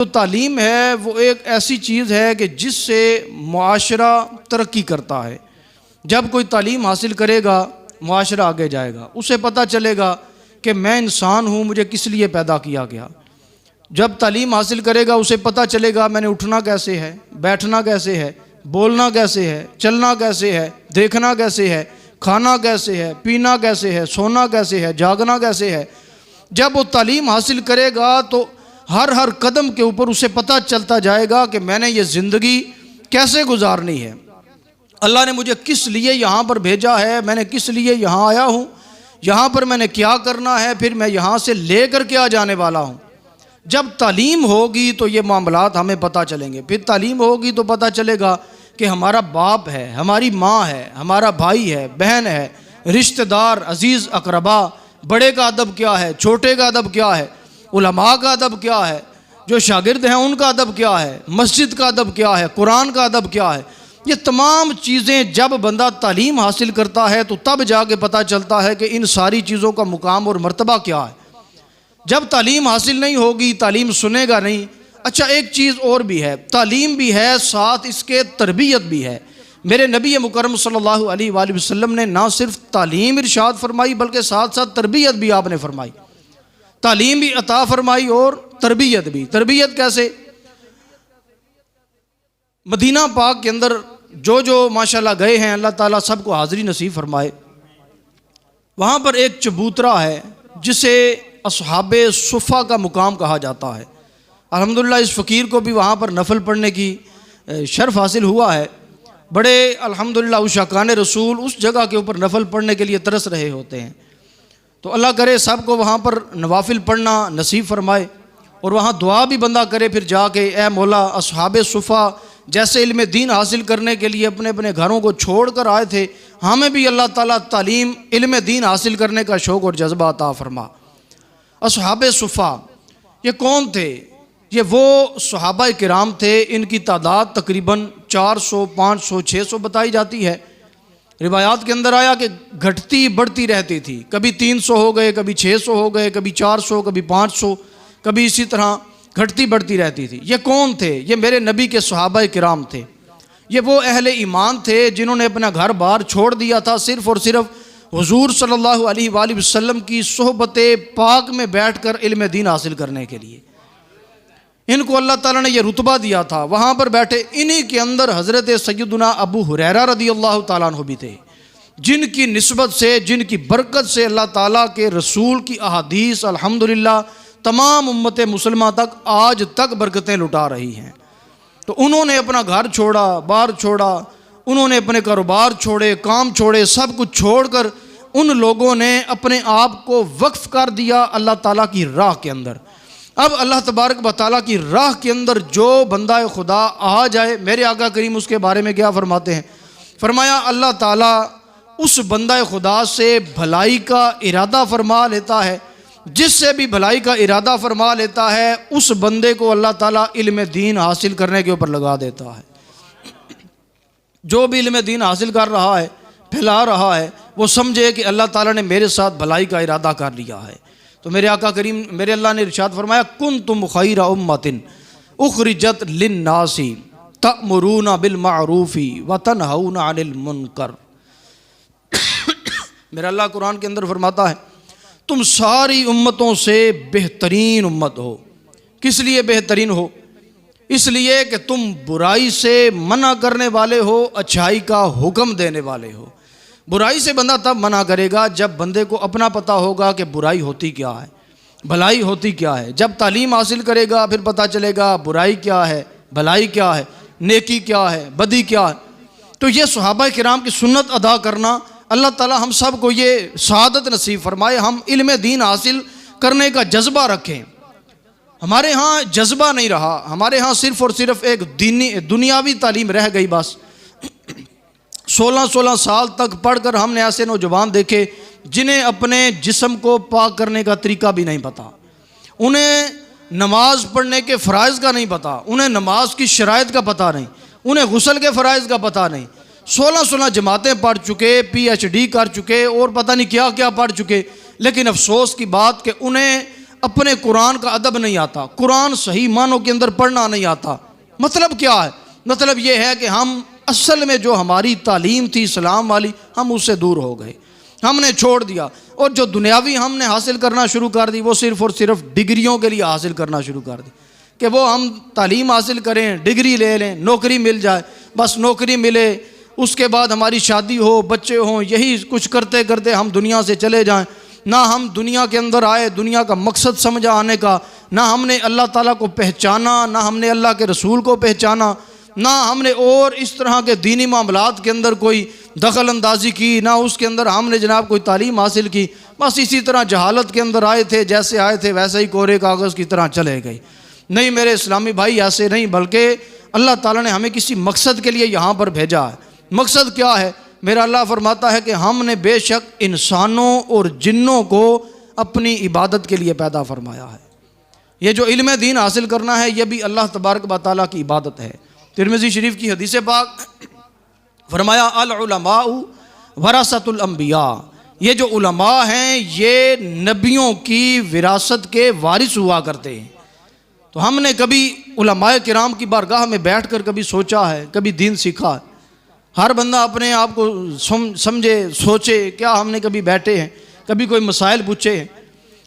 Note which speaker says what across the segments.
Speaker 1: तो तालीम है वो एक ऐसी चीज़ है कि जिससे मुआशरा तरक्की करता है। जब कोई तालीम हासिल करेगा मुआशरा आगे जाएगा, उसे पता चलेगा कि मैं इंसान हूँ, मुझे किस लिए पैदा किया गया। जब तालीम हासिल करेगा उसे पता चलेगा मैंने उठना कैसे है, बैठना कैसे है, बोलना कैसे है, चलना कैसे है, देखना कैसे है, खाना कैसे है, पीना कैसे है, सोना कैसे है, जागना कैसे है। जब वो तालीम हासिल करेगा तो हर कदम के ऊपर उसे पता चलता जाएगा कि मैंने ये ज़िंदगी कैसे गुजारनी है, अल्लाह ने मुझे किस लिए यहाँ पर भेजा है, मैंने किस लिए यहाँ आया हूँ, यहाँ पर मैंने क्या करना है, फिर मैं यहाँ से लेकर क्या जाने वाला हूँ। जब तालीम होगी तो ये मामलात हमें पता चलेंगे। फिर तालीम होगी तो पता चलेगा कि हमारा बाप है, हमारी माँ है, हमारा भाई है, बहन है, रिश्तेदार, अजीज़ अकरबा, बड़े का अदब क्या है, छोटे का अदब क्या है, उलमा का अदब क्या है, जो शागिर्द हैं उनका अदब क्या है, मस्जिद का अदब क्या है, कुरान का अदब क्या है। ये तमाम चीज़ें जब बंदा तालीम हासिल करता है तो तब जाके पता चलता है कि इन सारी चीज़ों का मुकाम और मर्तबा क्या है। जब तालीम हासिल नहीं होगी, तालीम सुनेगा नहीं। अच्छा, एक चीज़ और भी है, तालीम भी है साथ इसके तरबियत भी है। मेरे नबी मुकरम सल्लल्लाहु अलैहि वसल्लम ने ना सिर्फ तालीम इरशाद फरमाई बल्कि साथ साथ तरबियत भी आपने फरमाई। तालीम भी अता फरमाई और तरबियत भी। तरबियत कैसे? मदीना पाक के अंदर जो माशाल्लाह गए हैं, अल्लाह ताला सबको हाज़री नसीब फरमाए। वहाँ पर एक चबूतरा है जिसे असहाबे सुफ़ा का मुकाम कहा जाता है। अल्हम्दुलिल्लाह इस फ़कीर को भी वहाँ पर नफल पढ़ने की शर्फ हासिल हुआ है। बड़े अल्हम्दुलिल्लाह उशाकान रसूल उस जगह के ऊपर नफल पढ़ने के लिए तरस रहे होते हैं। तो अल्लाह करे सबको वहाँ पर नवाफिल पढ़ना नसीब फरमाए और वहाँ दुआ भी बंदा करे फिर जाके, ए मौला, असहाबे सुफ़ा जैसे इल्म दीन हासिल करने के लिए अपने अपने घरों को छोड़ कर आए थे, हमें भी अल्लाह ताला तालीम इल्म दीन हासिल करने का शौक़ और जज्बा अता फरमा। असहाबे सुफ़ा ये कौन थे? ये वो सहाबा किराम थे, इनकी तादाद तकरीबन 400, 500, 600 बताई जाती है। रिवायात के अंदर आया कि घटती बढ़ती रहती थी, कभी 300 हो गए, कभी 600 हो गए, कभी 400, कभी 500, कभी इसी तरह घटती बढ़ती रहती थी। ये कौन थे? ये मेरे नबी के सहाबा किराम थे। ये वो अहले ईमान थे जिन्होंने अपना घर बार छोड़ दिया था सिर्फ़ और सिर्फ हुजूर सल्लल्लाहु अलैहि वसल्लम की सोहबत पाक में बैठकर इल्म दीन हासिल करने के लिए। इनको अल्लाह ताला ने यह रुतबा दिया था। वहाँ पर बैठे इन्हीं के अंदर हज़रत सैयदुना अबू हुरैरा रज़ियल्लाहु ताला अन्हु भी थे, जिनकी निस्बत से, जिनकी बरकत से अल्लाह ताला के रसूल की अहादीस अल्हम्दुलिल्लाह तमाम उम्मत मुसलमान तक आज तक बरकतें लुटा रही हैं। तो उन्होंने अपना घर छोड़ा, बार छोड़ा, उन्होंने अपने कारोबार छोड़े, काम छोड़े, सब कुछ छोड़कर उन लोगों ने अपने आप को वक्फ कर दिया अल्लाह ताला की राह के अंदर। अब अल्लाह तबारक व तआला की राह के अंदर जो बंदा खुदा आ जाए, मेरे आका करीम उसके बारे में क्या फरमाते हैं? फरमाया अल्लाह ताला उस बंदा खुदा से भलाई का इरादा फरमा लेता है। जिससे भी भलाई का इरादा फरमा लेता है उस बंदे को अल्लाह ताला इल्म दीन हासिल करने के ऊपर लगा देता है। जो भी इल्म दीन हासिल कर रहा है, फैला रहा है, वो समझे कि अल्लाह ताला ने मेरे साथ भलाई का इरादा कर लिया है। तो मेरे आका करीम, मेरे अल्लाह ने इरशाद फरमाया, कुंतुम खैरा उम्मतिन उखरिजत लिन्नासी तअमुरूना बिल मारूफी व तनहौना अनिल मुनकर। मेरा अल्लाह कुरान के अंदर फरमाता है, तुम सारी उम्मतों से बेहतरीन उम्मत हो। किस लिए बेहतरीन हो? इसलिए कि तुम बुराई से मना करने वाले हो, अच्छाई का हुक्म देने वाले हो। बुराई से बंदा तब मना करेगा जब बंदे को अपना पता होगा कि बुराई होती क्या है, भलाई होती क्या है। जब तालीम हासिल करेगा फिर पता चलेगा बुराई क्या है, भलाई क्या है, नेकी क्या है, बदी क्या है। तो ये सहाबा किराम की सुन्नत अदा करना, अल्लाह ताला हम सब को ये सआदत नसीब फरमाए, हम इल्म दीन हासिल करने का जज्बा रखें। हमारे यहाँ जज्बा नहीं रहा, हमारे यहाँ सिर्फ़ और सिर्फ एक दुनियावी तालीम रह गई। बस 16-16 साल तक पढ़कर हमने ऐसे नौजवान देखे जिन्हें अपने जिस्म को पाक करने का तरीका भी नहीं पता, उन्हें नमाज पढ़ने के फ़राइज़ का नहीं पता, उन्हें नमाज की शराइत का पता नहीं, उन्हें गुस्ल के फ़राइज़ का पता नहीं। 16-16 जमातें पढ़ चुके, PhD कर चुके और पता नहीं क्या क्या पढ़ चुके, लेकिन अफसोस की बात कि उन्हें अपने कुरान का अदब नहीं आता, कुरान सही मानों के अंदर पढ़ना नहीं आता। मतलब क्या है? मतलब ये है कि हम असल में जो हमारी तालीम थी इस्लाम वाली, हम उससे दूर हो गए, हमने छोड़ दिया। और जो दुनियावी हमने हासिल करना शुरू कर दी, वो सिर्फ़ और सिर्फ डिग्रियों के लिए हासिल करना शुरू कर दी कि वो हम तालीम हासिल करें, डिग्री ले लें, नौकरी मिल जाए, बस नौकरी मिले, उसके बाद हमारी शादी हो, बच्चे हों, यही कुछ करते करते हम दुनिया से चले जाएं। ना हम दुनिया के अंदर आए, दुनिया का मकसद समझा आने का, ना हमने अल्लाह ताला को पहचाना, ना हमने अल्लाह के रसूल को पहचाना, ना हमने और इस तरह के दीनी मामलात के अंदर कोई दखल अंदाजी की, ना उसके अंदर हमने जनाब कोई तालीम हासिल की। बस इसी तरह जहालत के अंदर आए थे, जैसे आए थे वैसे ही कोरे कागज़ की तरह चले गए। नहीं मेरे इस्लामी भाई, ऐसे नहीं, बल्कि अल्लाह ताला ने हमें किसी मकसद के लिए यहाँ पर भेजा है। मकसद क्या है? मेरा अल्लाह फरमाता है कि हमने बेशक इंसानों और जिन्नों को अपनी इबादत के लिए पैदा फरमाया है। ये जो इल्म दीन हासिल करना है, यह भी अल्लाह तबारक व तआला की इबादत है। तिरमिज़ी शरीफ की हदीस पाक फरमाया, अल उलमाउ वरासतुल अंबिया, ये जो उलमा हैं ये नबियों की विरासत के वारिस हुआ करते हैं। तो हमने कभी उलमाए किराम की बारगाह में बैठकर कभी सोचा है, कभी दीन सीखा है? हर बंदा अपने आप को समझे, सोचे, क्या हमने कभी बैठे हैं, कभी कोई मसाइल पूछे हैं?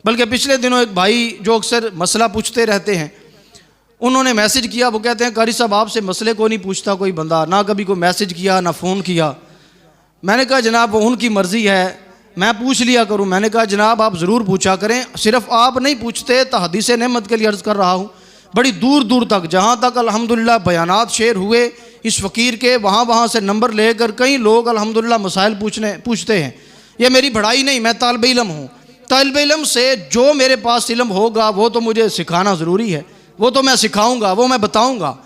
Speaker 1: बल्कि पिछले दिनों एक भाई जो अक्सर मसला पूछते रहते हैं, उन्होंने मैसेज किया। वो कहते हैं कारी साहब आपसे मसले को नहीं पूछता कोई बंदा, ना कभी कोई मैसेज किया ना फ़ोन किया। मैंने कहा जनाब उनकी मर्ज़ी है, मैं पूछ लिया करूं। मैंने कहा जनाब आप ज़रूर पूछा करें, सिर्फ आप नहीं पूछते तो हदीस नेमत के लिए अर्ज़ कर रहा हूं, बड़ी दूर दूर तक, जहां तक अल्हम्दुलिल्लाह बयानात शेयर हुए इस फ़कीर के, वहाँ से नंबर लेकर कई लोग अल्हम्दुलिल्लाह मसाइल पूछते हैं। ये मेरी बड़ाई नहीं, मैं तालिब इल्म हूँ। तालिब इल्म से जो मेरे पास इल्म होगा वो तो मुझे सिखाना ज़रूरी है, वो तो मैं सिखाऊँगा, वो मैं बताऊँगा।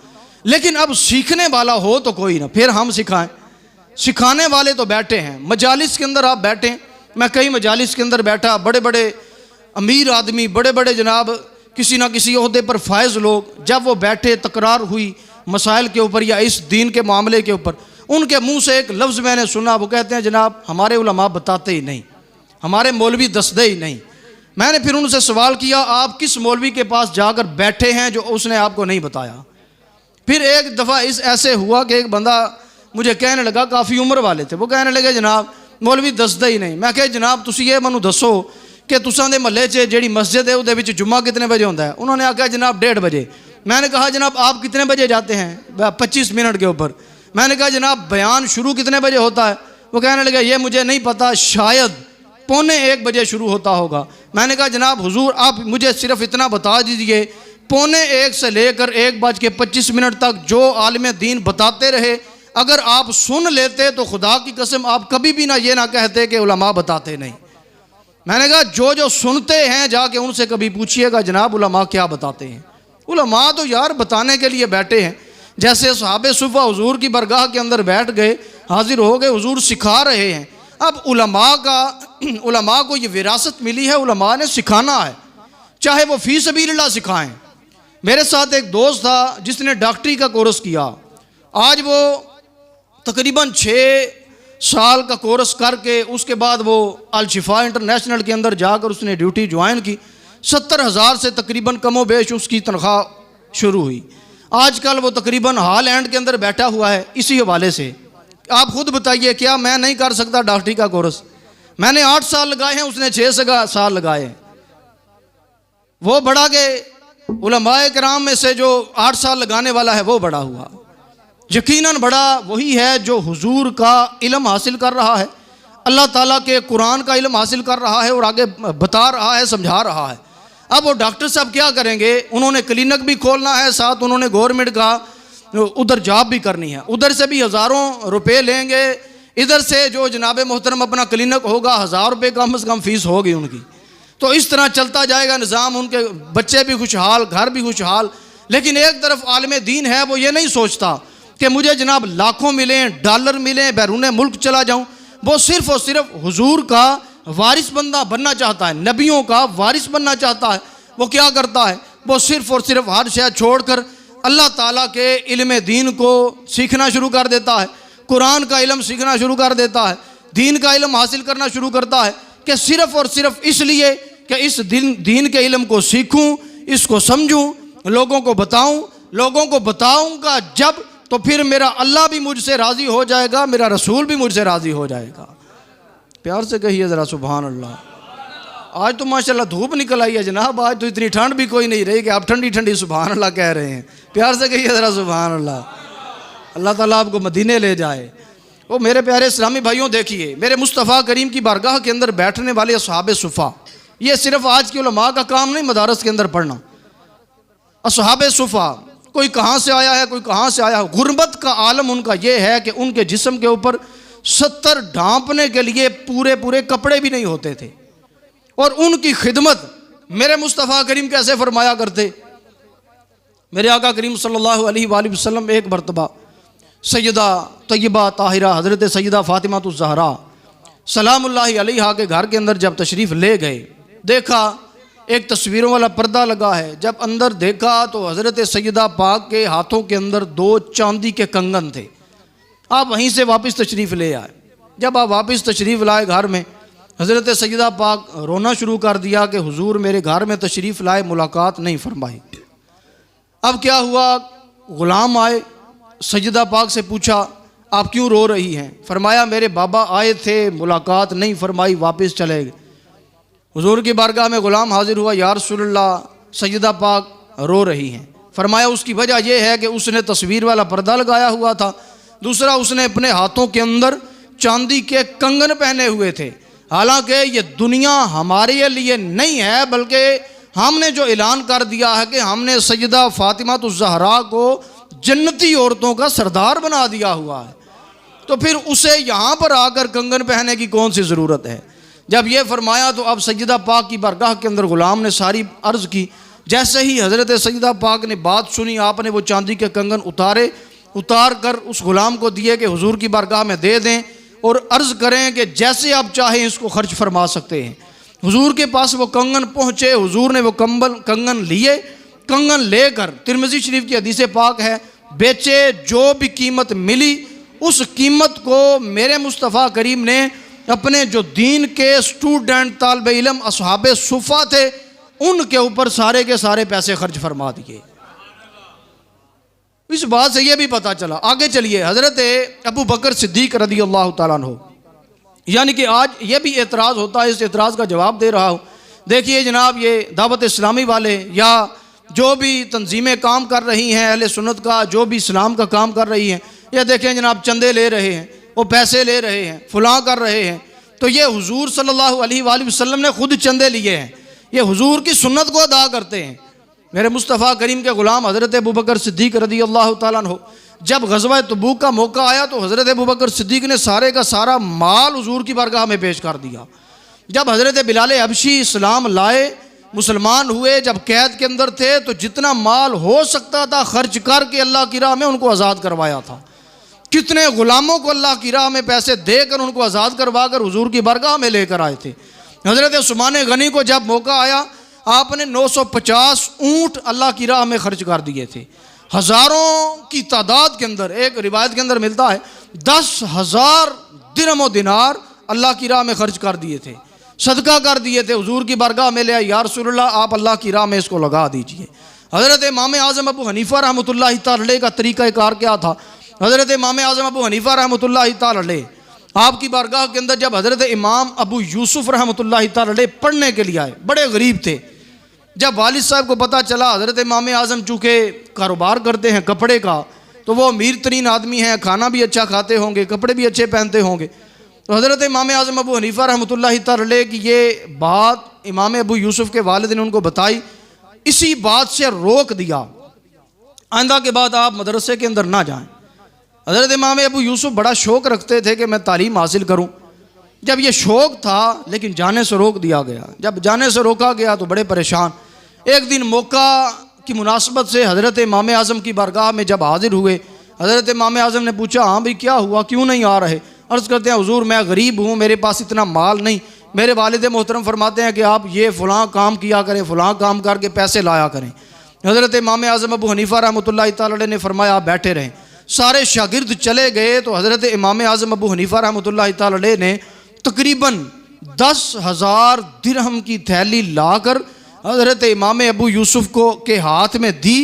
Speaker 1: लेकिन अब सीखने वाला हो तो कोई ना, फिर हम सिखाएँ। सिखाने वाले तो बैठे हैं मजालिस के अंदर, आप बैठें। मैं कई मजालिस के अंदर बैठा, बड़े बड़े अमीर आदमी, बड़े बड़े जनाब किसी ना किसी ओहदे पर फायज़ लोग, जब वो बैठे तकरार हुई मसाइल के ऊपर या इस दीन के मामले के ऊपर, उनके मुंह से एक लफ्ज़ मैंने सुना, वो कहते हैं जनाब हमारे उलमा बताते ही नहीं, हमारे मौलवी दसदे ही नहीं। मैंने फिर उनसे सवाल किया आप किस मौलवी के पास जाकर बैठे हैं जो उसने आपको नहीं बताया? फिर एक दफ़ा ऐसे हुआ कि एक बंदा मुझे कहने लगा, काफ़ी उम्र वाले थे, वो कहने लगे जनाब मौलवी दसदा ही नहीं। मैं कहा जनाब तुसी ये मैनू दसो कि तुसां दे महल्ले च जेड़ी मस्जिद है उहदे विच जुम्मा कितने बजे होता है? उन्होंने आख्या जनाब 1:30 बजे। मैंने कहा जनाब आप कितने बजे जाते हैं? 25 मिनट के ऊपर। मैंने कहा जनाब बयान शुरू कितने बजे होता है? वो कहने लगे ये मुझे नहीं पता, शायद 1:45 बजे शुरू होता होगा। मैंने कहा जनाब हुजूर आप मुझे सिर्फ इतना बता दीजिए, 1:45 से लेकर 1:25 तक जो आलिम दीन बताते रहे, अगर आप सुन लेते तो खुदा की कसम आप कभी भी ना ये ना कहते कि उलमा बताते नहीं। मैंने कहा जो जो सुनते हैं जाके उनसे कभी पूछिएगा जनाब उलमा क्या बताते हैं। उलमा तो यार बताने के लिए बैठे हैं। जैसे सहाबे सुफ़ा हुजूर की बरगाह के अंदर बैठ गए, हाजिर हो गए, हुजूर सिखा रहे हैं। अब उलमा को ये विरासत मिली है, उलमा ने सिखाना है, चाहे वो फ़ी सबीलिल्लाह सिखाएं। मेरे साथ एक दोस्त था जिसने डॉक्टरी का कोर्स किया, आज वो तकरीबन 6 साल का कोर्स करके उसके बाद वो अल शिफा इंटरनेशनल के अंदर जाकर उसने ड्यूटी ज्वाइन की। 70,000 से तकरीबन कमो बेश उसकी तनख्वाह शुरू हुई। आजकल वो तकरीबन हॉलैंड के अंदर बैठा हुआ है इसी हवाले से। आप खुद बताइए क्या मैं नहीं कर सकता डॉक्टरी का कोर्स? मैंने 8 साल लगाए हैं, उसने 6 साल लगाए हैं। वो बढ़ा के उलमाए किराम में से जो 8 साल लगाने वाला है वो बड़ा हुआ। यकीनन बड़ा वही है जो हुजूर का इल्म हासिल कर रहा है, अल्लाह ताला के कुरान का इल्म हासिल कर रहा है और आगे बता रहा है, समझा रहा है। अब वो डॉक्टर साहब क्या करेंगे? उन्होंने क्लिनिक भी खोलना है, साथ उन्होंने गवर्नमेंट का उधर जॉब भी करनी है, उधर से भी हज़ारों रुपए लेंगे, इधर से जो जनाब मोहतरम अपना क्लिनिक होगा 1000 रुपये कम से कम फ़ीस होगी उनकी। तो इस तरह चलता जाएगा निज़ाम, उनके बच्चे भी खुशहाल, घर भी खुशहाल। लेकिन एक तरफ आलिम दीन है, वो ये नहीं सोचता कि मुझे जनाब लाखों मिलें, डॉलर मिलें, बैरून मुल्क चला जाऊं। वो सिर्फ़ और सिर्फ हुजूर का वारिस बंदा बनना चाहता है, नबियों का वारिस बनना चाहता है। वो क्या करता है? वो सिर्फ़ और सिर्फ हर शय छोड़कर अल्लाह ताला के इल्म दीन को सीखना शुरू कर देता है, कुरान का इल्म सीखना शुरू कर देता है, दीन का इल्म हासिल करना शुरू करता है कि सिर्फ़ और सिर्फ इसलिए कि इस दीन के इल्म को सीखूं, इसको समझूं, लोगों को बताऊं, लोगों को बताऊंगा जब तो फिर मेरा अल्लाह भी मुझसे राज़ी हो जाएगा, मेरा रसूल भी मुझसे राज़ी हो जाएगा। प्यार से कहिए ज़रा सुभान अल्लाह। आज तो माशाल्लाह धूप निकल आई है जनाब, आज तो इतनी ठंड भी कोई नहीं रही कि आप ठंडी ठंडी सुभान अल्लाह कह रहे हैं। प्यार से कहिए ज़रा सुभान अल्लाह। अल्लाह ताला आपको मदीने ले जाए। वो मेरे प्यारे इस्लामी भाइयों, देखिए मेरे मुस्तफ़ा करीम की बारगाह के अंदर बैठने वाले असहाबे सुफ़ा, ये सिर्फ आज के उलमा का काम नहीं मदारस के अंदर पढ़ना। असहाबे सुफ़ा, कोई कहाँ से आया है, कोई कहाँ से आया है। गुर्बत का आलम उनका ये है कि उनके जिस्म के ऊपर 70 ढांपने के लिए पूरे पूरे कपड़े भी नहीं होते थे। और उनकी खिदमत मेरे मुस्तफ़ा करीम कैसे फरमाया करते। मेरे आका करीम सल्लल्लाहु अलैहि वसल्लम एक मरतबा सैयदा तय्यबा ताहिरा हज़रत सैयदा फ़ातिमा ज़हरा सलामुल्लाहि अलैहा के घर के अंदर जब तशरीफ़ ले गए, देखा एक तस्वीरों वाला पर्दा लगा है। जब अंदर देखा तो हज़रत सैयदा पाक के हाथों के अंदर 2 चांदी के कंगन थे। आप वहीं से वापस तशरीफ़ ले आए। जब आप वापस तशरीफ़ लाए घर में, हज़रत सैयदा पाक रोना शुरू कर दिया कि हुजूर मेरे घर में तशरीफ़ लाए, मुलाकात नहीं फरमाई। अब क्या हुआ, ग़ुलाम आए, सैयदा पाक से पूछा आप क्यों रो रही हैं। फरमाया मेरे बाबा आए थे, मुलाकात नहीं फरमाई, वापस चले गए। हुजूर की बारगाह में ग़ुलाम हाजिर हुआ, या रसूलल्लाह सैयदा पाक रो रही हैं। फरमाया उसकी वजह यह है कि उसने तस्वीर वाला पर्दा लगाया हुआ था, दूसरा उसने अपने हाथों के अंदर चांदी के कंगन पहने हुए थे। हालांकि ये दुनिया हमारे लिए नहीं है, बल्कि हमने जो ऐलान कर दिया है कि हमने सैयदा फ़ातिमा ज़हरा को जन्नती औरतों का सरदार बना दिया हुआ है, तो फिर उसे यहाँ पर आकर कंगन पहनने की कौन सी ज़रूरत है। जब ये फरमाया तो अब सैयदा पाक की बारगाह के अंदर ग़ुलाम ने सारी अर्ज़ की। जैसे ही हज़रत सैयदा पाक ने बात सुनी, आपने वो चांदी के कंगन उतार कर उस ग़ुलाम को दिए कि हुजूर की बारगाह में दे दें और अर्ज़ करें कि जैसे आप चाहें इसको खर्च फरमा सकते हैं। हुजूर के पास वो कंगन पहुँचे, हुजूर ने वो कंगन लिए, कंगन लेकर तिरमिज़ी शरीफ की हदीस पाक है, बेचे, जो भी कीमत मिली उस कीमत को मेरे मुस्तफ़ा करीम ने अपने जो दीन के स्टूडेंट तालिब इल्म असहाबे सुफ़ा थे उनके ऊपर सारे के सारे पैसे खर्च फरमा दिए। इस बात से यह भी पता चला। आगे चलिए, हज़रत अबू बकर सिद्दीक़ रज़ी अल्लाह तआला अन्हु, यानी कि आज ये भी एतराज़ होता है, इस एतराज़ का जवाब दे रहा हूँ। देखिए जनाब, ये दावत इस्लामी वाले या जो भी तंजीमें काम कर रही हैं, अहले सुन्नत का जो भी इस्लाम का काम कर रही हैं, ये देखें जनाब चंदे ले रहे हैं, वो पैसे ले रहे हैं, फलां कर रहे हैं। तो ये हुजूर सल्लल्लाहु अलैहि वसल्लम ने खुद चंदे लिए हैं, ये हुजूर की सुन्नत को अदा करते हैं। मेरे मुस्तफ़ा करीम के ग़ुलाम हज़रत अबू बकर सिद्दीक़ रज़ी अल्लाह तआला अन्हु, जब ग़ज़वा तबूक का मौका आया तो हज़रत अबू बकर सिद्दीक़ ने सारे का सारा माल हुजूर की बारगाह में पेश कर दिया। जब हज़रत बिलाल हबशी इस्लाम लाए, मुसलमान हुए, जब कैद के अंदर थे तो जितना माल हो सकता था खर्च करके अल्लाह की राह में उनको आज़ाद करवाया था। कितने ग़ुलामों को अल्लाह की राह में पैसे देकर उनको आज़ाद करवा कर हुजूर की बारगाह में लेकर आए थे। हज़रत उस्मान गनी को जब मौका आया, आपने 950 ऊँट अल्लाह की राह में खर्च कर दिए थे। हज़ारों की तादाद के अंदर, एक रिवायत के अंदर मिलता है 10,000 दिरहम व दिनार अल्लाह की राह में खर्च कर दिए थे, सदका कर दिए थे। हुजूर की बारगाह में ले आए, या रसूलल्लाह आप अल्लाह की राह में इसको लगा दीजिए। हज़रत इमाम आज़म अबू हनीफ़ा रहमतुल्लाहि तआला का तरीक़ाकार क्या था। हज़रत इमाम आज़म अबू हनीफ़ा रहमतुल्लाहि तआला आपकी बारगाह के अंदर जब हज़रत इमाम अबू यूसुफ़ रहमतुल्लाहि तआला पढ़ने के लिए आए, बड़े गरीब थे। जब वालिद साहब को पता चला हज़रत इमाम आज़म चूँकि कारोबार करते हैं कपड़े का, तो वो अमीर तरीन आदमी हैं, खाना भी अच्छा खाते होंगे, कपड़े भी अच्छे पहनते होंगे, तो हज़रत इमाम आज़म अबू हनीफ़ा रहमतुल्लाहि तआला की ये बात इमाम अबू यूसुफ़ के वालिद ने उनको बताई। इसी बात से रोक दिया, आइंदा के बाद आप मदरसे के अंदर ना जाएं। हज़रत इमाम अबू यूसुफ़ बड़ा शौक़ रखते थे कि मैं तालीम हासिल करूं। जब ये शौक़ था लेकिन जाने से रोक दिया गया। जब जाने से रोका गया तो बड़े परेशान। एक दिन मौका की मुनासबत से हज़रत इमाम आज़म की बारगाह में जब हाजिर हुए, हज़रत इमाम आज़म ने पूछा हाँ भाई क्या हुआ, क्यों नहीं आ रहे। अर्ज़ करते हैं हुजूर मैं गरीब हूँ, मेरे पास इतना माल नहीं। मेरे वालिद मोहतरम फरमाते हैं कि आप ये फ़लाँ काम किया करें, फ़लाँ काम करके पैसे लाया करें। हज़रत इमाम आज़म अबू हनीफ़ा रहमतुल्लाहि तआला ने फरमाया आप बैठे रहें। सारे शागिर्द चले गए तो हज़रत इमाम आज़म अबू हनीफ़ा रहमतुल्लाहि तआला ने तकरीबन 10,000 दिरहम की थैली लाकर हज़रत इमाम अबू यूसुफ को के हाथ में दी,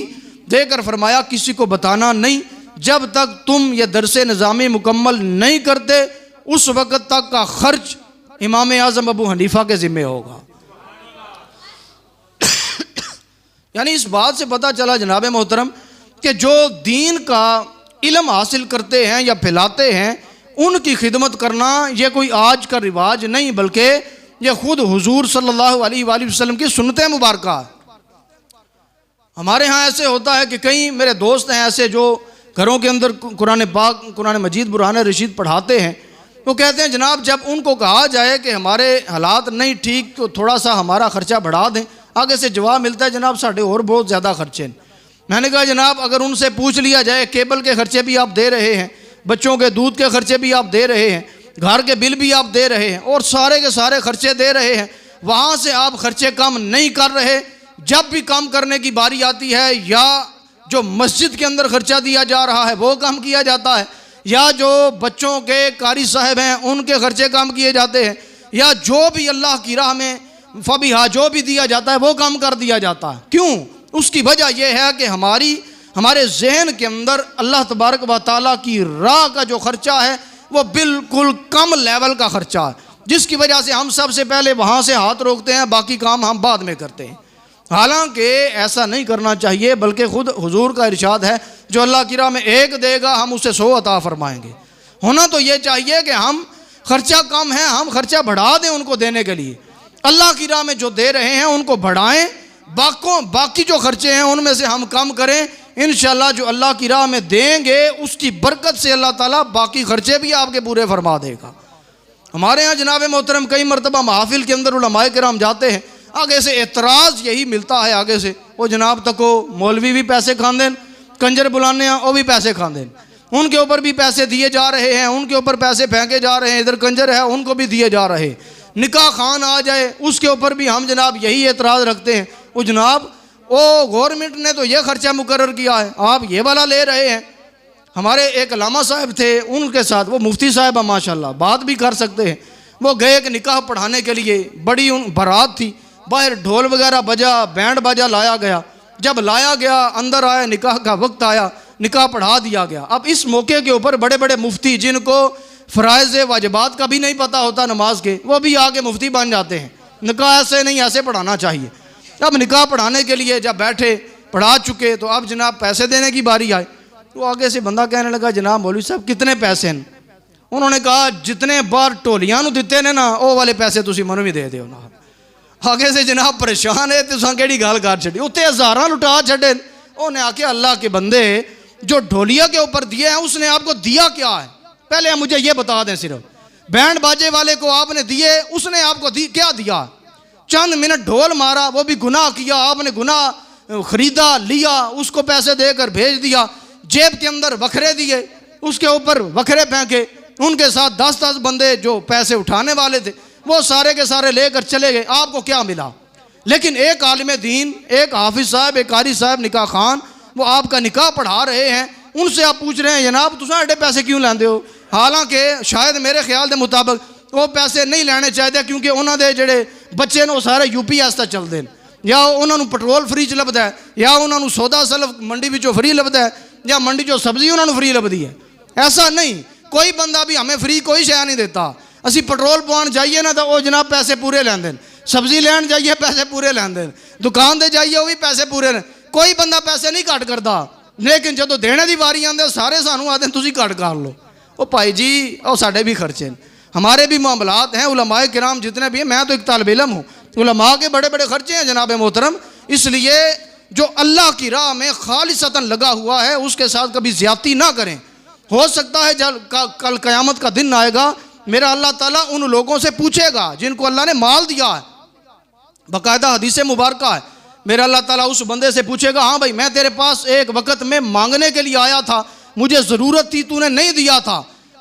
Speaker 1: देकर फरमाया किसी को बताना नहीं, जब तक तुम ये दरसे निज़ामी मुकम्मल नहीं करते उस वक़्त तक का खर्च इमाम आज़म अबू हनीफा के ज़िम्मे होगा। यानी इस बात से पता चला जनाब मोहतरम कि जो दीन का इल्म हासिल करते हैं या फैलाते हैं उनकी खिदमत करना ये कोई आज का रिवाज नहीं, बल्कि ये खुद हुजूर सल्लल्लाहु अलैहि वसल्लम की सुन्नत मुबारक है। हमारे यहाँ ऐसे होता है कि कई मेरे दोस्त हैं ऐसे जो घरों के अंदर कुरान पाक, कुरान मजीद, बुरहान रशीद पढ़ाते हैं, वो कहते हैं जनाब जब उनको कहा जाए कि हमारे हालात नहीं ठीक तो थोड़ा सा हमारा ख़र्चा बढ़ा दें, आगे से जवाब मिलता है जनाब साढ़े और बहुत ज़्यादा खर्चे हैं। मैंने कहा जनाब अगर उनसे पूछ लिया जाए, केबल के खर्चे भी आप दे रहे हैं, बच्चों के दूध के खर्चे भी आप दे रहे हैं, घर के बिल भी आप दे रहे हैं और सारे के सारे खर्चे दे रहे हैं, वहाँ से आप खर्चे कम नहीं कर रहे। जब भी कम करने की बारी आती है या जो मस्जिद के अंदर खर्चा दिया जा रहा है वो कम किया जाता है, या जो बच्चों के कारी साहब हैं उनके खर्चे कम किए जाते हैं, या जो भी अल्लाह की राह में फबिहा जो भी दिया जाता है वो कम कर दिया जाता है। क्यों? उसकी वजह यह है कि हमारे जहन के अंदर अल्लाह तबारक व तआला की राह का जो खर्चा है वो बिल्कुल कम लेवल का खर्चा है, जिसकी वजह से हम सबसे पहले वहाँ से हाथ रोकते हैं, बाकी काम हम बाद में करते हैं। हालांकि ऐसा नहीं करना चाहिए, बल्कि खुद हुजूर का इरशाद है जो अल्लाह की राह में एक देगा हम उसे 100 अता फरमाएंगे। होना तो ये चाहिए कि हम खर्चा कम है, हम खर्चा बढ़ा दें उनको देने के लिए, अल्लाह की राह में जो दे रहे हैं उनको बढ़ाएं, बाकी जो खर्चे हैं उनमें से हम कम करें। इंशाअल्लाह जो अल्लाह की राह में देंगे उसकी बरकत से अल्लाह ताला बाकी खर्चे भी आपके पूरे फरमा देगा। हमारे यहाँ जनाब मोहतरम कई मरतबा महफिल के अंदर उलमाए किराम जाते हैं, आगे से एतराज़ यही मिलता है, आगे से वो जनाब तक मौलवी भी पैसे खांदे, कंजर बुलाने हैं वो भी पैसे खांदे, उनके ऊपर भी पैसे दिए जा रहे हैं, उनके ऊपर पैसे फेंके जा रहे हैं, इधर कंजर है उनको भी दिए जा रहे हैं। निकाह खान आ जाए उसके ऊपर भी हम जनाब यही एतराज़ रखते हैं, वो जनाब ओ गवर्नमेंट ने तो ये खर्चा मुकर्रर किया है, आप ये वाला ले रहे हैं। हमारे एक लामा साहब थे, उनके साथ वो मुफ्ती साहब माशाल्लाह बात भी कर सकते हैं, वो गए एक निकाह पढ़ाने के लिए, बड़ी बारात थी, बाहर ढोल वगैरह बजा, बैंड बाजा लाया गया, जब लाया गया अंदर आया, निकाह का वक्त आया, निकाह पढ़ा दिया गया। अब इस मौके के ऊपर बड़े बड़े मुफ्ती जिनको फ़राइज़ वाजिबात का भी नहीं पता होता नमाज के, वो भी आके मुफ्ती बन जाते हैं। निकाह ऐसे नहीं, ऐसे पढ़ाना चाहिए। अब निकाह पढ़ाने के लिए जब बैठे, पढ़ा चुके, तो अब जनाब पैसे देने की बारी आई, तो आगे से बंदा कहने लगा जनाब मौलवी साहब कितने पैसे हैं? उन्होंने कहा जितने बार टोलियां दिते ने ना वो वाले पैसे तुसी मनु भी दे दो ना। आगे से जनाब परेशान है, तुसा केड़ी गल कर छड़ी, उत्ते हज़ारां लुटा छड़े। उन्हें आके अल्लाह के बंदे जो ढोलिया के ऊपर दिए हैं उसने आपको दिया क्या है? पहले मुझे ये बता दें, सिर्फ बैंड बाजे वाले को आपने दिए, उसने आपको क्या दिया? चंद मिनट ढोल मारा, वो भी गुनाह किया, आपने गुनाह खरीदा, लिया, उसको पैसे देकर भेज दिया, जेब के अंदर वखरे दिए, उसके ऊपर वखरे फेंके, उनके साथ 10-10 बंदे जो पैसे उठाने वाले थे वो सारे के सारे लेकर चले गए, आपको क्या मिला? लेकिन एक आलिम दीन, एक हाफिज साहब, एक कारी साहब निकाह खान, वो आपका निकाह पढ़ा रहे हैं, उनसे आप पूछ रहे हैं जनाब तुसा एडे पैसे क्यों लेंदे हो? हालांकि शायद मेरे ख्याल के मुताबिक वो पैसे नहीं लेने चाहिए, क्योंकि उन्होंने जेडे बच्चे ने वो सारे UPS तक चलते हैं, या उन्होंने पेट्रोल फ्री च लभदा है, या उन्होंने सौदा सलफ मंडी विचों फ्री लभदा है, या मंडी चो सब्जी उन्होंने फ्री लभदी है। ऐसा नहीं, कोई बंदा भी हमें फ्री कोई शय नहीं देता। असी पेट्रोल पवान जाइए ना तो वो जनाब पैसे पूरे लेंदे, सब्जी लैन जाइए पैसे पूरे लैंदे, दुकान दे जाइए वो भी पैसे पूरे, कोई बंदा पैसे नहीं घट करता। लेकिन जो देने की वारी आते सारे सानू आते तुसी घट कर लो। वो भाई जी वो साढ़े भी खर्चे हैं, हमारे भी मामलात हैं, उलमाए किराम जितने भी हैं, मैं तो एक तालिब इल्म हूँ, उलमा के बड़े बड़े खर्चे हैं जनाब मोहतरम। इसलिए जो अल्लाह की राह में खालिसतन लगा हुआ है उसके साथ कभी ज्यादती ना करें। हो सकता है जब कल क़यामत का दिन आएगा, मेरा अल्लाह ताला उन लोगों से पूछेगा जिनको अल्लाह ने माल दिया है, बाकायदा हदीस मुबारक है, मेरा अल्लाह ताला उस बंदे से पूछेगा हाँ भाई मैं तेरे पास एक वक्त में मांगने के लिए आया था, मुझे ज़रूरत थी, तूने नहीं दिया था।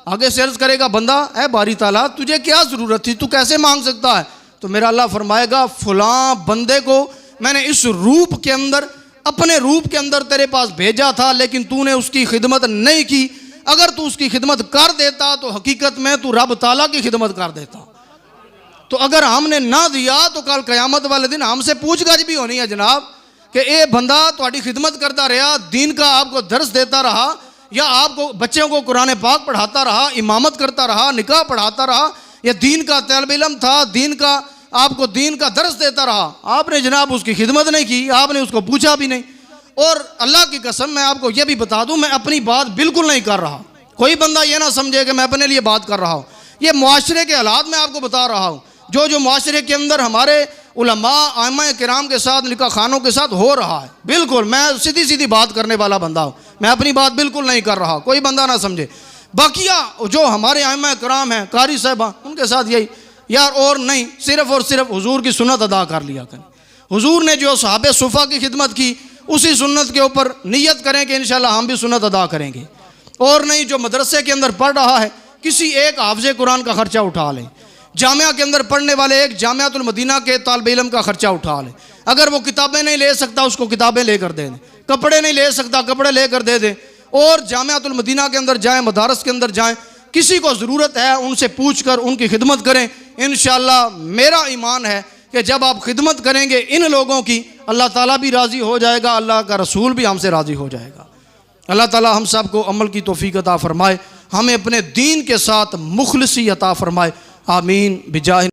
Speaker 1: आगे से अर्ज़ करेगा बंदा ऐ बारी ताला तुझे क्या ज़रूरत थी, तू कैसे मांग सकता है? तो मेरा अल्लाह फरमाएगा फलां बंदे को मैंने इस रूप के अंदर, अपने रूप के अंदर तेरे पास भेजा था, लेकिन तूने उसकी खिदमत नहीं की। अगर तू उसकी खिदमत कर देता तो हकीकत में तू रब ताला की खिदमत कर देता। तो अगर हमने ना दिया तो कल क़यामत वाले दिन हमसे पूछताछ भी होनी है जनाब कि ये बंदा तुम्हारी खिदमत करता रहा, दीन का आपको दर्स देता रहा, या आपको बच्चों को कुरान पाक पढ़ाता रहा, इमामत करता रहा, निकाह पढ़ाता रहा, या दीन का तलब इल्म था, दीन का आपको दीन का दर्स देता रहा, आपने जनाब उसकी खिदमत नहीं की, आपने उसको पूछा भी नहीं। और अल्लाह की कसम मैं आपको यह भी बता दूं, मैं अपनी बात बिल्कुल नहीं कर रहा, कोई बंदा ये ना समझे कि मैं अपने लिए बात कर रहा हूँ। ये मुआशरे के हालात मैं आपको बता रहा हूँ, जो मुआशरे के अंदर हमारे उलमा आइमा किराम के साथ, निकाह खानों के साथ हो रहा है। बिल्कुल मैं सीधी सीधी बात करने वाला बंदा हूँ, मैं अपनी बात बिल्कुल नहीं कर रहा, कोई बंदा ना समझे। बाकिया जो हमारे आइमा किराम हैं, कारी साहबा, उनके साथ यही यार, और नहीं, सिर्फ़ और सिर्फ हुजूर की सुन्नत अदा कर लिया करें। हुजूर ने जो सहाबे सुफ़ा की खिदमत की, उसी सुन्नत के ऊपर नियत करें कि इंशाल्लाह हम भी सुन्नत अदा करेंगे। और नहीं, जो मदरसे के अंदर पढ़ रहा है, किसी एक हाफ़िज़े कुरान का ख़र्चा उठा लें। जामिया के अंदर पढ़ने वाले एक जामियातुल मदीना के तालिब इल्म का ख़र्चा उठा लें। अगर वो किताबें नहीं ले सकता, उसको किताबें लेकर दे दें। कपड़े नहीं ले सकता, कपड़े लेकर दे दें। और जामियातुल मदीना के अंदर जाएँ, मदारस के अंदर जाएँ, किसी को ज़रूरत है उनसे पूछ कर उनकी खिदमत करें। इंशाअल्लाह मेरा ईमान है कि जब आप खिदमत करेंगे इन लोगों की, अल्लाह ताला भी राज़ी हो जाएगा, अल्लाह का रसूल भी हमसे राज़ी हो जाएगा। अल्लाह ताला हम सब को अमल की तौफीक अता फ़रमाए, हमें अपने दीन के साथ मुखलिसी अता फ़रमाए। आमीन बिजाह